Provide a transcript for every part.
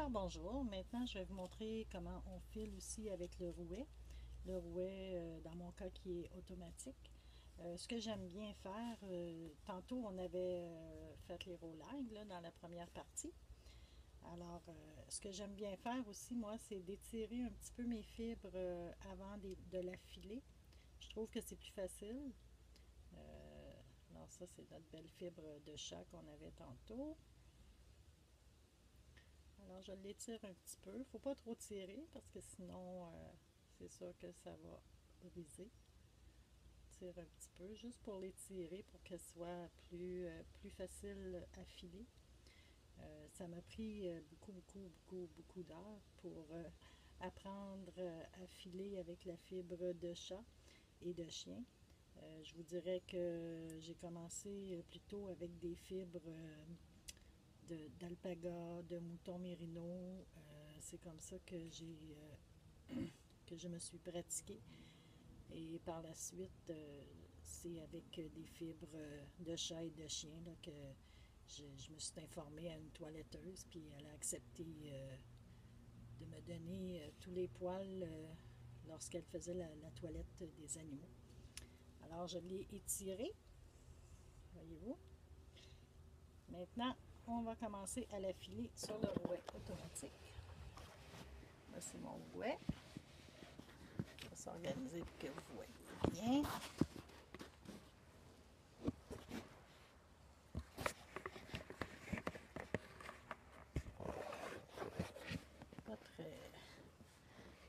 Alors bonjour, maintenant je vais vous montrer comment on file aussi avec le rouet. Le rouet, dans mon cas, qui est automatique. Ce que j'aime bien faire, tantôt on avait fait les roulages là, dans la première partie. Alors, ce que j'aime bien faire aussi, moi, c'est d'étirer un petit peu mes fibres avant de la filer. Je trouve que c'est plus facile. Alors ça, c'est notre belle fibre de chat qu'on avait tantôt. Alors, je l'étire un petit peu. Il ne faut pas trop tirer parce que sinon, c'est sûr que ça va briser. Tire un petit peu juste pour l'étirer pour qu'elle soit plus facile à filer. Ça m'a pris beaucoup d'heures pour apprendre à filer avec la fibre de chat et de chien. Je vous dirais que j'ai commencé plutôt avec des fibres d'alpaga, de mouton mérino. C'est comme ça que je me suis pratiquée. Et par la suite, c'est avec des fibres de chat et de chien là, que je me suis informée à une toiletteuse, puis elle a accepté de me donner tous les poils lorsqu'elle faisait la toilette des animaux. Alors, je l'ai étiré, voyez-vous. Maintenant, on va commencer à la filer sur le rouet automatique. Voici mon rouet. On va s'organiser pour que vous voyez bien.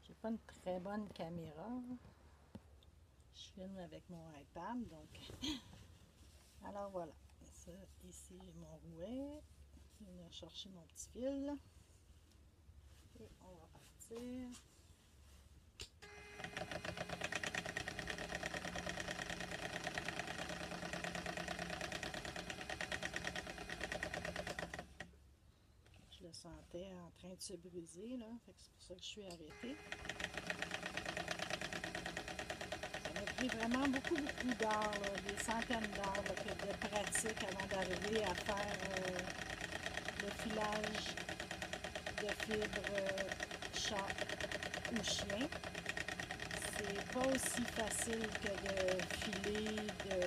J'ai pas une très bonne caméra. Je filme avec mon iPad, donc. Alors voilà. Ça, ici, j'ai mon rouet. Je vais chercher mon petit fil. Et on va partir. Je le sentais en train de se briser, là. C'est pour ça que je suis arrêtée. Ça m'a pris vraiment beaucoup d'heures, des centaines d'heures de pratique avant d'arriver à faire le filage de fibres chat ou chien. C'est pas aussi facile que de filer de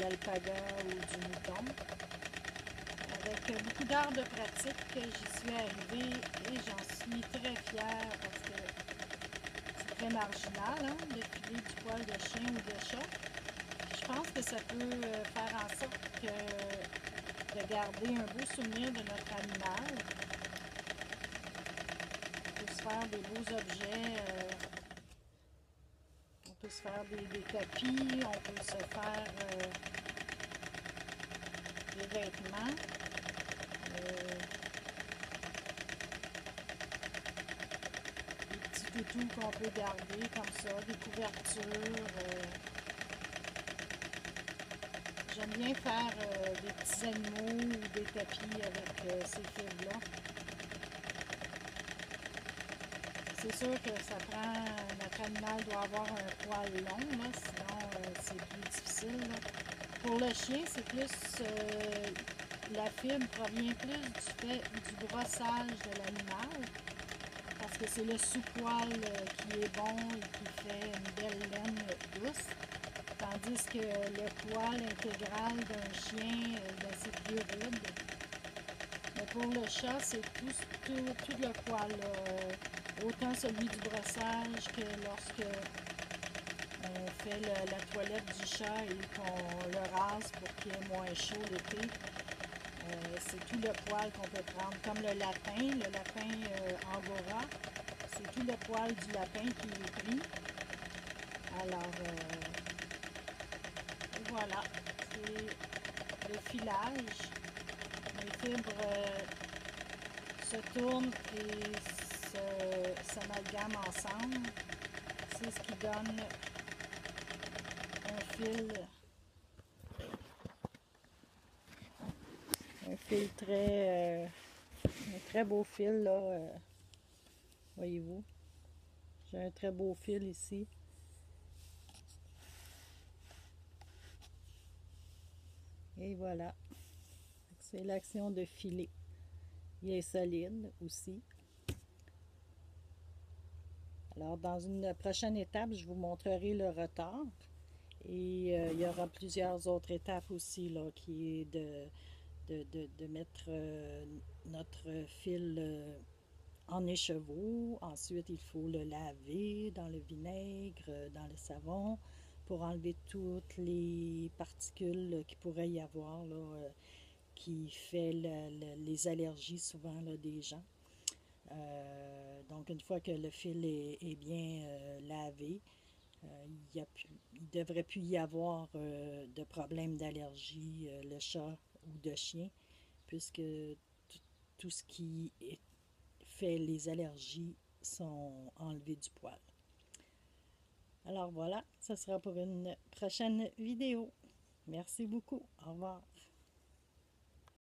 l'alpaga ou du mouton. Avec beaucoup d'heures de pratique, j'y suis arrivée et j'en suis très fière parce que c'est très marginal hein, de filer du poil de chien ou de chat. Je pense que ça peut faire en sorte de garder un beau souvenir de notre animal. On peut se faire des beaux objets. On peut se faire des tapis, on peut se faire des vêtements. Des petits toutous qu'on peut garder comme ça, des couvertures. J'aime bien faire des petits animaux ou des tapis avec ces fibres-là. C'est sûr que ça prend, notre animal doit avoir un poil long, là, sinon c'est plus difficile. Là. Pour le chien, c'est plus, la fibre provient plus du brossage de l'animal, parce que c'est le sous-poil qui est bon et qui fait une belle laine douce, tandis que le poil intégral d'un chien, c'est plus rude. Mais pour le chat, c'est tout le poil, autant celui du brossage que lorsque on fait la toilette du chat et qu'on le rase pour qu'il ait moins chaud l'été. C'est tout le poil qu'on peut prendre, comme le lapin angora, c'est tout le poil du lapin qui est pris. Alors, voilà, c'est le filage. Les fibres se tournent et s'amalgament ensemble. C'est ce qui donne un fil un très beau fil là, voyez-vous, j'ai un très beau fil ici. Et voilà, c'est l'action de filer. Il est solide aussi. Alors, dans une prochaine étape, je vous montrerai le retard. Et il y aura plusieurs autres étapes aussi, là, qui est de mettre notre fil en écheveau. Ensuite, il faut le laver dans le vinaigre, dans le savon, pour enlever toutes les particules qu'il pourrait y avoir, là, qui fait les allergies souvent là, des gens. Donc, une fois que le fil est bien lavé, il ne devrait plus y avoir de problème d'allergie, le chat ou de chien, puisque tout ce qui fait les allergies sont enlevés du poil. Alors voilà, ce sera pour une prochaine vidéo. Merci beaucoup. Au revoir.